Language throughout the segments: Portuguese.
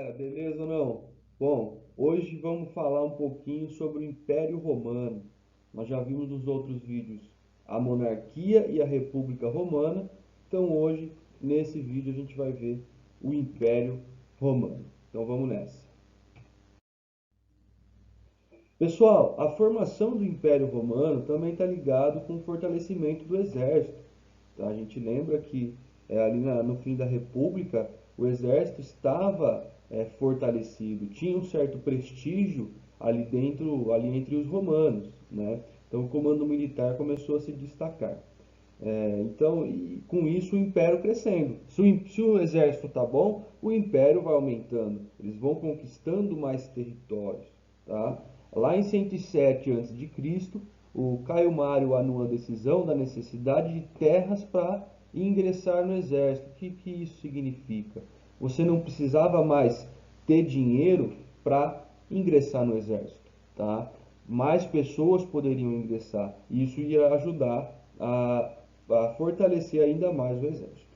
galera, beleza ou não? Bom, hoje vamos falar um pouquinho sobre o Império Romano. Nós já vimos nos outros vídeos a monarquia e a República Romana, então hoje, nesse vídeo, a gente vai ver o Império Romano. Então vamos nessa. Pessoal, a formação do Império Romano também está ligado com o fortalecimento do exército. Tá? A gente lembra que ali no fim da República o exército estava fortalecido, tinha um certo prestígio ali dentro, ali entre os romanos, né? Então o comando militar começou a se destacar. Então, e com isso o império crescendo. Se o exército está bom, o império vai aumentando. Eles vão conquistando mais territórios, tá? Lá em 107 a.C., o Caio Mário anuncia a decisão da necessidade de terras para ingressar no exército. O que isso significa? Você não precisava mais ter dinheiro para ingressar no exército, tá? Mais pessoas poderiam ingressar. Isso ia ajudar a fortalecer ainda mais o exército.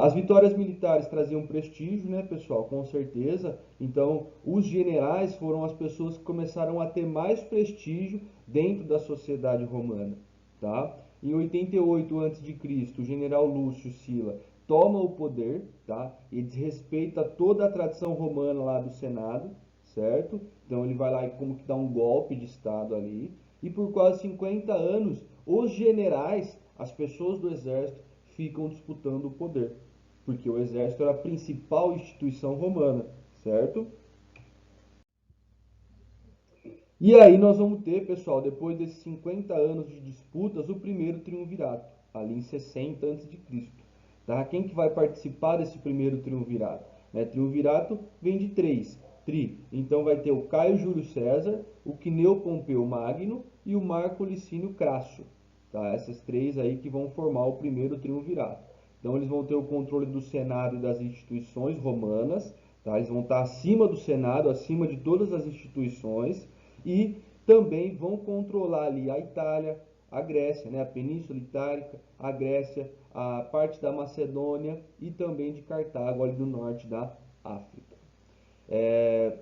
As vitórias militares traziam prestígio, né, pessoal? Com certeza. Então, os generais foram as pessoas que começaram a ter mais prestígio dentro da sociedade romana, tá? Em 88 a.C., o general Lúcio Sila toma o poder, tá? E desrespeita toda a tradição romana lá do Senado, certo? Então ele vai lá e como que dá um golpe de estado ali. E por quase 50 anos, os generais, as pessoas do exército, ficam disputando o poder, porque o exército era a principal instituição romana, certo? E aí nós vamos ter, pessoal, depois desses 50 anos de disputas, o primeiro triunvirato, ali em 60 a.C. Tá? Quem que vai participar desse primeiro triunvirato? Né? Triunvirato vem de três. Então vai ter o Caio Júlio César, o Cneu Pompeu Magno e o Marco Licínio Crasso. Tá? Essas três aí que vão formar o primeiro triunvirato. Então eles vão ter o controle do Senado e das instituições romanas. Tá? Eles vão estar acima do Senado, acima de todas as instituições e também vão controlar ali a Itália, a Grécia, né, a Península Itálica, a Grécia, a parte da Macedônia e também de Cartago, ali do norte da África. É,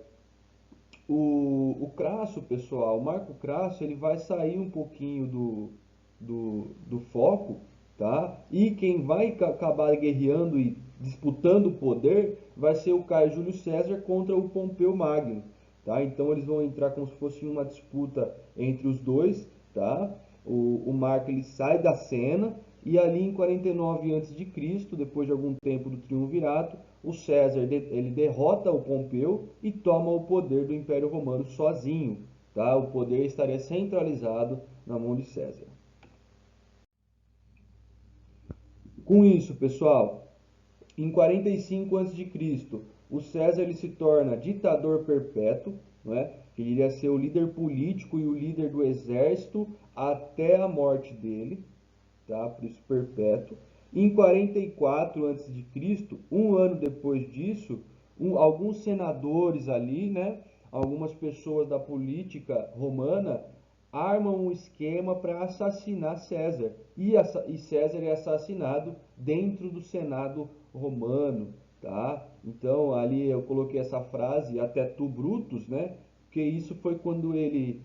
o Crasso, pessoal, o Marco Crasso, ele vai sair um pouquinho do foco, tá? E quem vai acabar guerreando e disputando o poder vai ser o Caio Júlio César contra o Pompeu Magno, tá? Então eles vão entrar como se fosse uma disputa entre os dois, tá? O Marco ele sai da cena e ali em 49 a.C., depois de algum tempo do triunvirato, o César ele derrota o Pompeu e toma o poder do Império Romano sozinho, tá? O poder estaria centralizado na mão de César. Com isso, pessoal, em 45 a.C., o César ele se torna ditador perpétuo, não é? Ele iria ser o líder político e o líder do exército até a morte dele, tá? Por isso perpétuo. Em 44 a.C., um ano depois disso, alguns senadores ali, né? Algumas pessoas da política romana armam um esquema para assassinar César. E César é assassinado dentro do Senado romano, tá? Então ali eu coloquei essa frase, até tu Brutus, né? Porque isso foi quando ele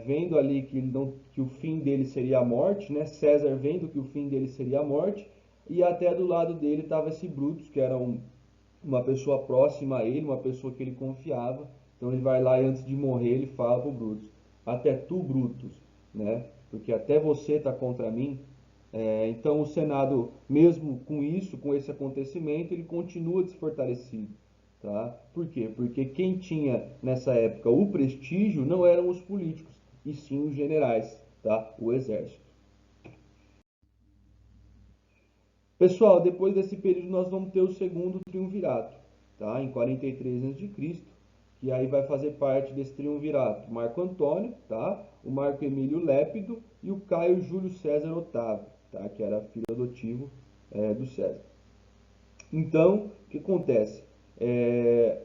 vendo ali que o fim dele seria a morte, né? César vendo que o fim dele seria a morte, e até do lado dele estava esse Brutus, que era uma pessoa próxima a ele, uma pessoa que ele confiava. Então ele vai lá e antes de morrer ele fala para o Brutus: até tu, Brutus, né? Porque até você está contra mim. Então o Senado, mesmo com isso, com esse acontecimento, ele continua desfortalecido. Tá? Por quê? Porque quem tinha nessa época o prestígio não eram os políticos, e sim os generais, tá? O exército. Pessoal, depois desse período nós vamos ter o segundo triunvirato, tá? Em 43 a.C., que aí vai fazer parte desse triunvirato Marco Antônio, tá? O Marco Emílio Lépido e o Caio Júlio César Otávio, tá? Que era filho adotivo do César. Então, o que acontece?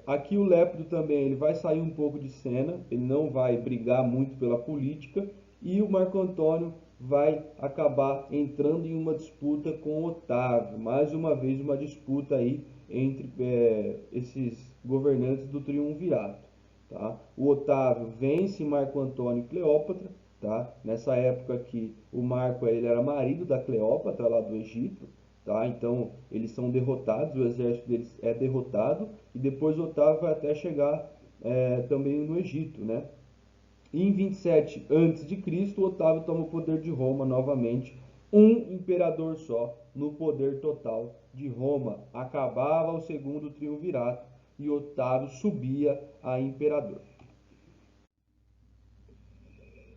Aqui o Lépido também ele vai sair um pouco de cena, ele não vai brigar muito pela política, e o Marco Antônio vai acabar entrando em uma disputa com Otávio. Mais uma vez, uma disputa aí entre esses governantes do triunvirato. Tá? O Otávio vence Marco Antônio e Cleópatra. Tá? Nessa época aqui, o Marco ele era marido da Cleópatra lá do Egito. Tá? Então, eles são derrotados, o exército deles é derrotado, e depois Otávio vai até chegar também no Egito, né? E em 27 a.C., Otávio toma o poder de Roma novamente, um imperador só no poder total de Roma. Acabava o segundo triunvirato e Otávio subia a imperador.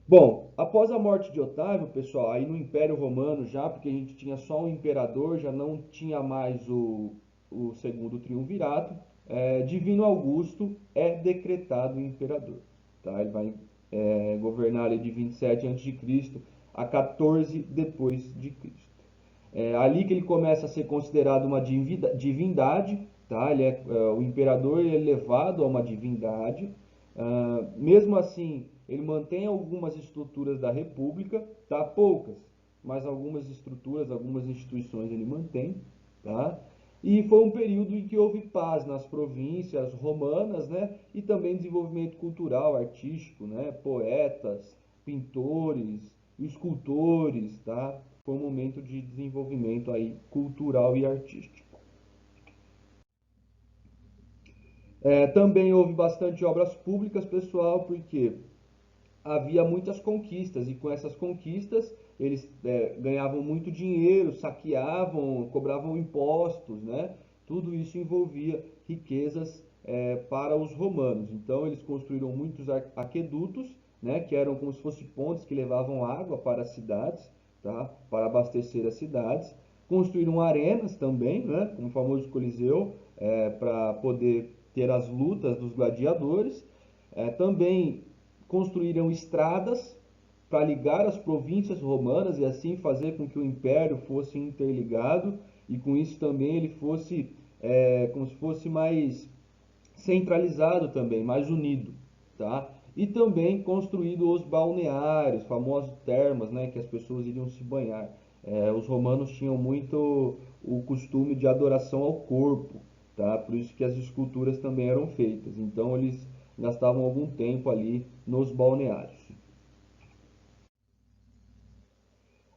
Bom, após a morte de Otávio, pessoal, aí no Império Romano já, porque a gente tinha só um imperador, já não tinha mais o segundo triunvirato, Divino Augusto é decretado imperador. Tá? Ele vai governar ali de 27 a.C. a 14 depois de Cristo. É ali que ele começa a ser considerado uma divindade, tá? O imperador ele é elevado a uma divindade. Mesmo assim, ele mantém algumas estruturas da república, tá? Poucas, mas algumas estruturas, algumas instituições ele mantém, tá? E foi um período em que houve paz nas províncias romanas, né? E também desenvolvimento cultural, artístico, né? Poetas, pintores, escultores, tá? Foi um momento de desenvolvimento aí cultural e artístico. Também houve bastante obras públicas, pessoal, porque havia muitas conquistas e com essas conquistas eles ganhavam muito dinheiro, saqueavam, cobravam impostos, né? Tudo isso envolvia riquezas para os romanos. Então eles construíram muitos aquedutos, né? Que eram como se fossem pontes que levavam água para as cidades, tá? Para abastecer as cidades. Construíram arenas também, né? Como o famoso Coliseu, para poder ter as lutas dos gladiadores. Também construíram estradas para ligar as províncias romanas e assim fazer com que o império fosse interligado e com isso também ele fosse como se fosse mais centralizado também, mais unido, tá? E também construído os balneários, famosos termas, né, que as pessoas iriam se banhar. Os romanos tinham muito o costume de adoração ao corpo, tá? Por isso que as esculturas também eram feitas. Então eles gastavam algum tempo ali nos balneários.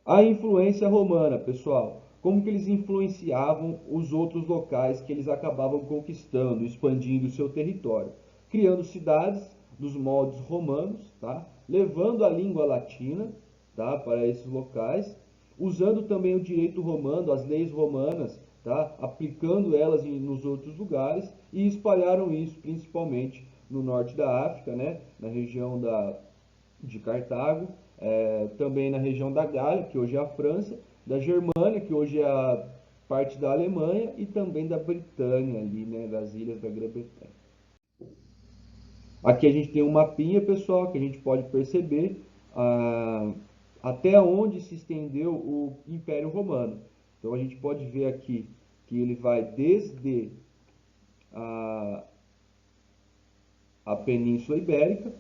A influência romana, pessoal, como que eles influenciavam os outros locais que eles acabavam conquistando, expandindo o seu território, criando cidades dos moldes romanos, tá? Levando a língua latina, tá? Para esses locais, usando também o direito romano, as leis romanas, tá? Aplicando elas nos outros lugares e espalharam isso principalmente no norte da África, né? Na região de Cartago, também na região da Gália, que hoje é a França, da Germânia, que hoje é a parte da Alemanha, e também da Britânia, ali, né, das ilhas da Grã-Bretanha. Aqui a gente tem um mapinha, pessoal, que a gente pode perceber até onde se estendeu o Império Romano. Então a gente pode ver aqui que ele vai desde a, a Península Ibérica,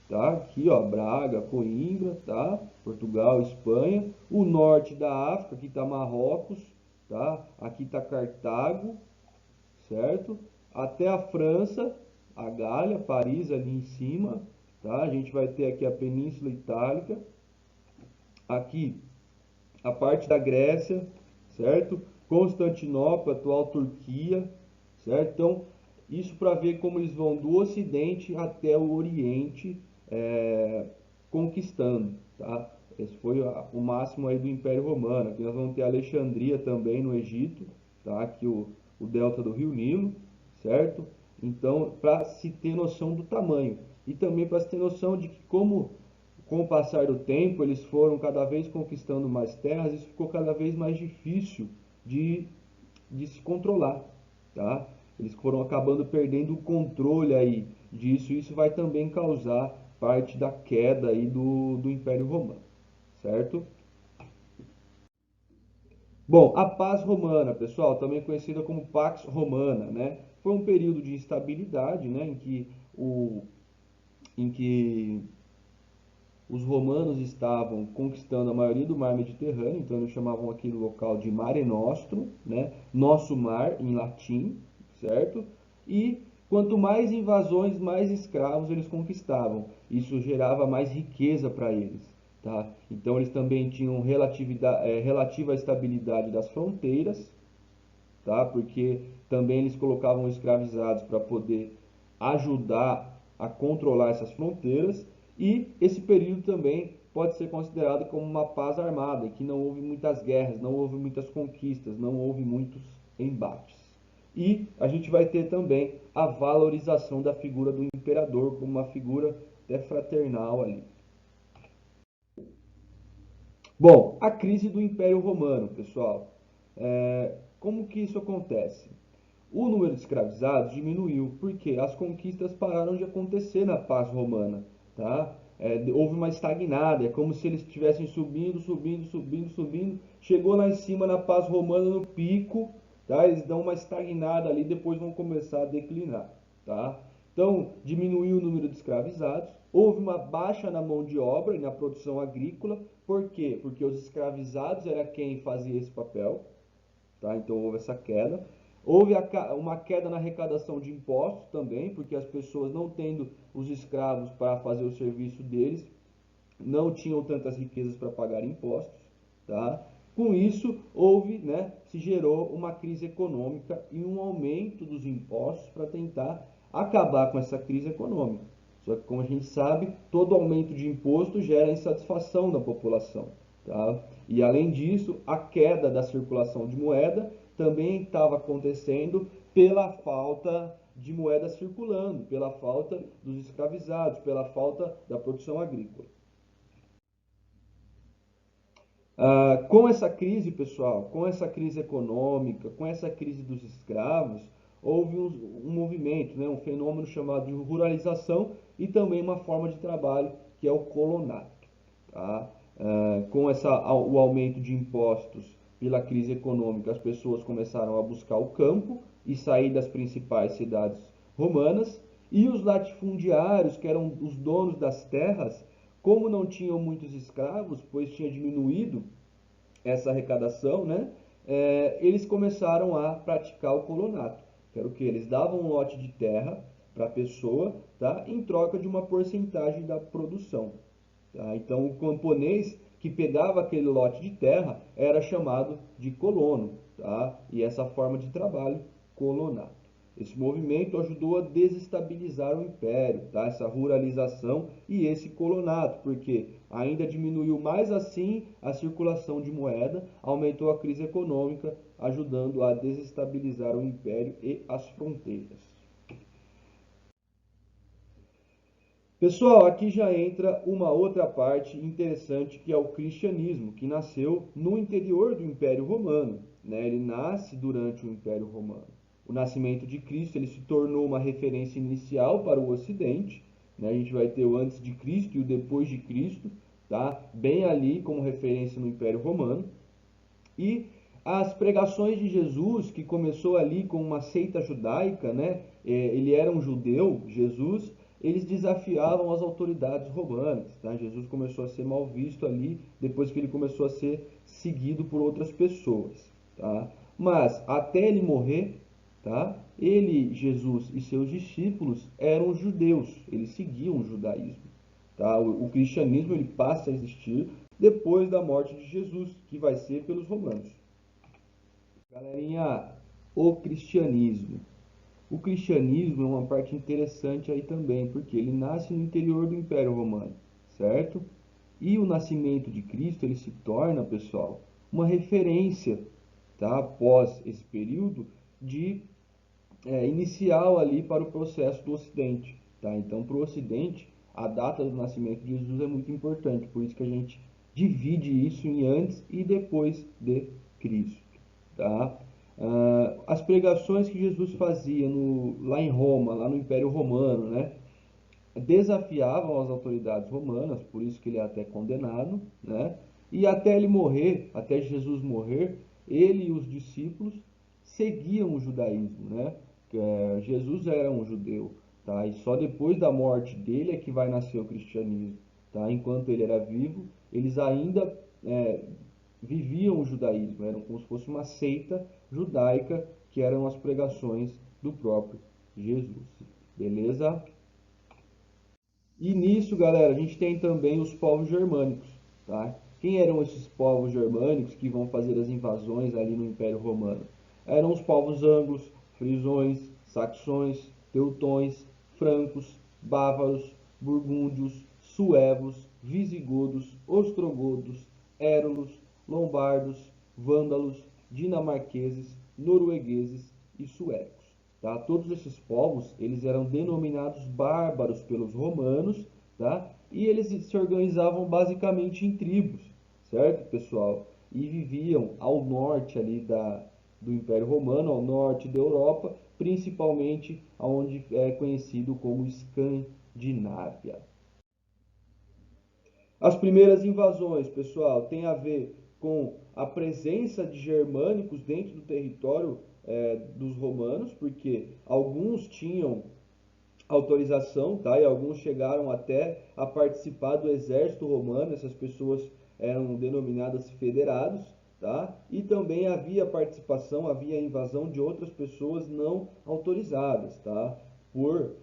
tá? Aqui, ó, Braga, Coimbra, tá? Portugal, Espanha. O norte da África, aqui está Marrocos, tá? Aqui está Cartago, certo? Até a França, a Gália, Paris ali em cima, tá? A gente vai ter aqui a Península Itálica, aqui a parte da Grécia, certo? Constantinopla, atual Turquia, certo? Então, isso para ver como eles vão do Ocidente até o Oriente conquistando, tá? Esse foi o máximo aí do Império Romano. Aqui nós vamos ter Alexandria também no Egito, tá? Aqui o delta do Rio Nilo, certo? Então, para se ter noção do tamanho e também para se ter noção de que como com o passar do tempo, eles foram cada vez conquistando mais terras, isso ficou cada vez mais difícil de, de se controlar, tá? Eles foram acabando perdendo o controle aí disso, e isso vai também causar parte da queda aí do Império Romano, certo? Bom, a paz romana, pessoal, também conhecida como Pax Romana, né? Foi um período de instabilidade, né, em que os romanos estavam conquistando a maioria do mar Mediterrâneo, então eles chamavam aquele local de Mare Nostrum, né? Nosso mar em latim, certo? E quanto mais invasões, mais escravos eles conquistavam. Isso gerava mais riqueza para eles, tá? Então eles também tinham relativa estabilidade das fronteiras, tá? Porque também eles colocavam escravizados para poder ajudar a controlar essas fronteiras, e esse período também pode ser considerado como uma paz armada, que não houve muitas guerras, não houve muitas conquistas, não houve muitos embates. E a gente vai ter também a valorização da figura do imperador como uma figura até fraternal ali. Bom, a crise do Império Romano, pessoal. Como que isso acontece? O número de escravizados diminuiu, porque as conquistas pararam de acontecer na paz romana, tá? Houve uma estagnada, é como se eles estivessem subindo, subindo, subindo, subindo, chegou lá em cima na paz romana no pico, tá? Eles dão uma estagnada ali, depois vão começar a declinar, tá? Então, diminuiu o número de escravizados, houve uma baixa na mão de obra e na produção agrícola, por quê? Porque os escravizados era quem fazia esse papel, tá? Então houve essa queda. Houve uma queda na arrecadação de impostos também, porque as pessoas não tendo os escravos para fazer o serviço deles, não tinham tantas riquezas para pagar impostos, tá? Com isso, houve, né, se gerou uma crise econômica e um aumento dos impostos para tentar acabar com essa crise econômica. Só que, como a gente sabe, todo aumento de imposto gera insatisfação da população, tá? E, além disso, a queda da circulação de moeda também estava acontecendo pela falta de moeda circulando, pela falta dos escravizados, pela falta da produção agrícola. Com essa crise, pessoal, com essa crise econômica, com essa crise dos escravos, houve um movimento, né, um fenômeno chamado de ruralização e também uma forma de trabalho que é o colonato. Tá? O aumento de impostos pela crise econômica, as pessoas começaram a buscar o campo e sair das principais cidades romanas, e os latifundiários, que eram os donos das terras, como não tinham muitos escravos, pois tinha diminuído essa arrecadação, né? Eles começaram a praticar o colonato, que era o que? Eles davam um lote de terra para a pessoa, tá? Em troca de uma porcentagem da produção. Tá? Então, o camponês que pegava aquele lote de terra era chamado de colono, tá? E essa forma de trabalho, colonato. Esse movimento ajudou a desestabilizar o império, tá? Essa ruralização e esse colonato, porque ainda diminuiu mais assim a circulação de moeda, aumentou a crise econômica, ajudando a desestabilizar o império e as fronteiras. Pessoal, aqui já entra uma outra parte interessante, que é o cristianismo, que nasceu no interior do Império Romano, né? Ele nasce durante o Império Romano. O nascimento de Cristo, ele se tornou uma referência inicial para o Ocidente, né? A gente vai ter o antes de Cristo e o depois de Cristo, tá? Bem ali como referência no Império Romano. E as pregações de Jesus, que começou ali com uma seita judaica, né? Ele era um judeu, Jesus, eles desafiavam as autoridades romanas, tá? Jesus começou a ser mal visto ali, depois que ele começou a ser seguido por outras pessoas, tá? Mas até ele morrer, tá? Ele, Jesus e seus discípulos eram judeus, eles seguiam o judaísmo, tá? O cristianismo ele passa a existir depois da morte de Jesus, que vai ser pelos romanos. Galerinha, o cristianismo. O cristianismo é uma parte interessante aí também, porque ele nasce no interior do Império Romano, certo? E o nascimento de Cristo, ele se torna, pessoal, uma referência, tá? Após esse período de inicial ali para o processo do Ocidente, tá? Então, para o Ocidente, a data do nascimento de Jesus é muito importante, por isso que a gente divide isso em antes e depois de Cristo, tá? As pregações que Jesus fazia lá em Roma, lá no Império Romano, né? Desafiavam as autoridades romanas, por isso que ele é até condenado, né? E até ele morrer, até Jesus morrer, ele e os discípulos seguiam o judaísmo, né? Jesus era um judeu, tá? E só depois da morte dele é que vai nascer o cristianismo, tá? Enquanto ele era vivo, eles ainda viviam o judaísmo, eram como se fosse uma seita judaica, que eram as pregações do próprio Jesus. Beleza? E nisso, galera, a gente tem também os povos germânicos, tá? Quem eram esses povos germânicos que vão fazer as invasões ali no Império Romano? Eram os povos anglos, frisões, saxões, teutões, francos, bávaros, burgúndios, suevos, visigodos, ostrogodos, érulos, lombardos, vândalos, dinamarqueses, noruegueses e suecos. Tá? Todos esses povos, eles eram denominados bárbaros pelos romanos, tá? E eles se organizavam basicamente em tribos, certo, pessoal? E viviam ao norte ali do Império Romano, ao norte da Europa, principalmente onde é conhecido como Escandinávia. As primeiras invasões, pessoal, tem a ver com a presença de germânicos dentro do território dos romanos, porque alguns tinham autorização, tá? E alguns chegaram até a participar do exército romano, essas pessoas eram denominadas federados, tá? E também havia participação, havia invasão de outras pessoas não autorizadas, tá? Por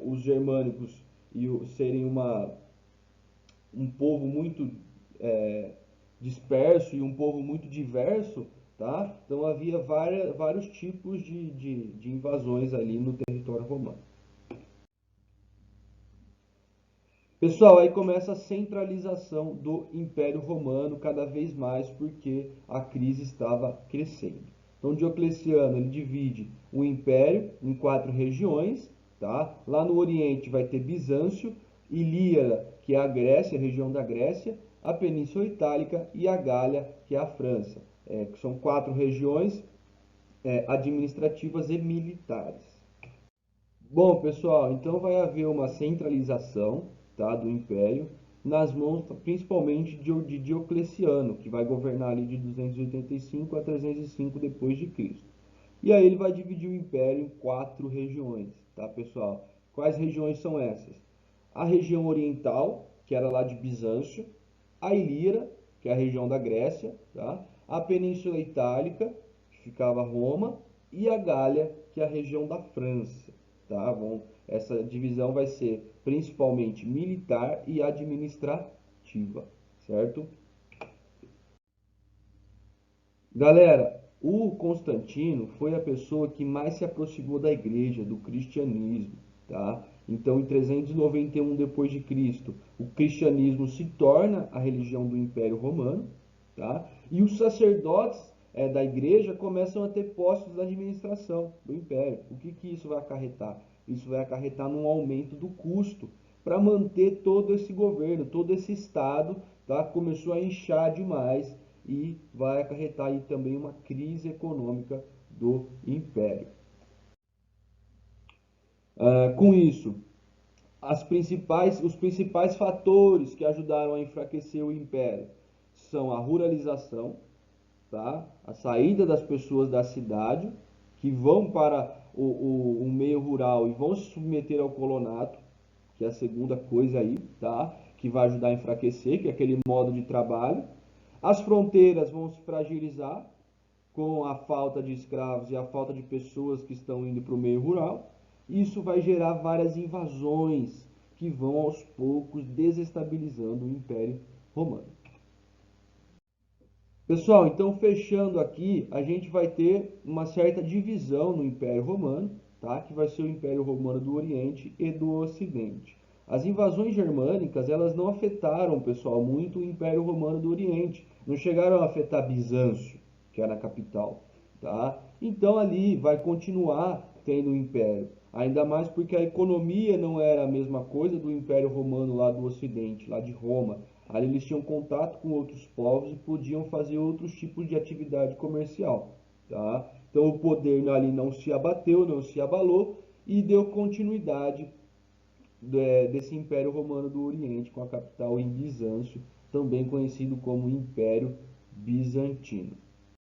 os germânicos serem um povo muito é, disperso e um povo muito diverso, tá? Então havia vários tipos de invasões ali no território romano. Pessoal, aí começa a centralização do Império Romano cada vez mais porque a crise estava crescendo. Então Diocleciano ele divide o Império em 4 regiões, tá? Lá no Oriente vai ter Bizâncio, Ilíria, que é a Grécia, a região da Grécia, a Península Itálica e a Gália, que é a França. Que são 4 regiões administrativas e militares. Bom, pessoal, então vai haver uma centralização, tá, do império nas mãos principalmente de Diocleciano, que vai governar ali de 285 a 305 depois de Cristo. E aí ele vai dividir o império em 4 regiões, tá, pessoal? Quais regiões são essas? A região oriental, que era lá de Bizâncio, a Ilíria, que é a região da Grécia, tá? A Península Itálica, que ficava Roma, e a Gália, que é a região da França, tá? Bom, essa divisão vai ser principalmente militar e administrativa, certo? Galera, o Constantino foi a pessoa que mais se aproximou da igreja, do cristianismo, tá? Então, em 391 depois de Cristo, o cristianismo se torna a religião do Império Romano, tá? E os sacerdotes da igreja começam a ter postos da administração do império. O que que isso vai acarretar? Isso vai acarretar num aumento do custo para manter todo esse governo, todo esse estado, tá? Começou a inchar demais e vai acarretar aí também uma crise econômica do império. Com isso, os principais fatores que ajudaram a enfraquecer o império são a ruralização, tá? A saída das pessoas da cidade, que vão para o meio rural e vão se submeter ao colonato, que é a segunda coisa aí, tá? Que vai ajudar a enfraquecer, que é aquele modo de trabalho. As fronteiras vão se fragilizar com a falta de escravos e a falta de pessoas que estão indo para o meio rural. Isso vai gerar várias invasões que vão aos poucos desestabilizando o Império Romano. Pessoal, então fechando aqui, a gente vai ter uma certa divisão no Império Romano, tá? Que vai ser o Império Romano do Oriente e do Ocidente. As invasões germânicas, elas não afetaram, pessoal, muito o Império Romano do Oriente. Não chegaram a afetar Bizâncio, que era a capital, tá? Então ali vai continuar tendo o Império. Ainda mais porque a economia não era a mesma coisa do Império Romano lá do Ocidente, lá de Roma. Ali eles tinham contato com outros povos e podiam fazer outros tipos de atividade comercial, tá? Então o poder ali não se abateu, não se abalou e deu continuidade desse Império Romano do Oriente com a capital em Bizâncio, também conhecido como Império Bizantino.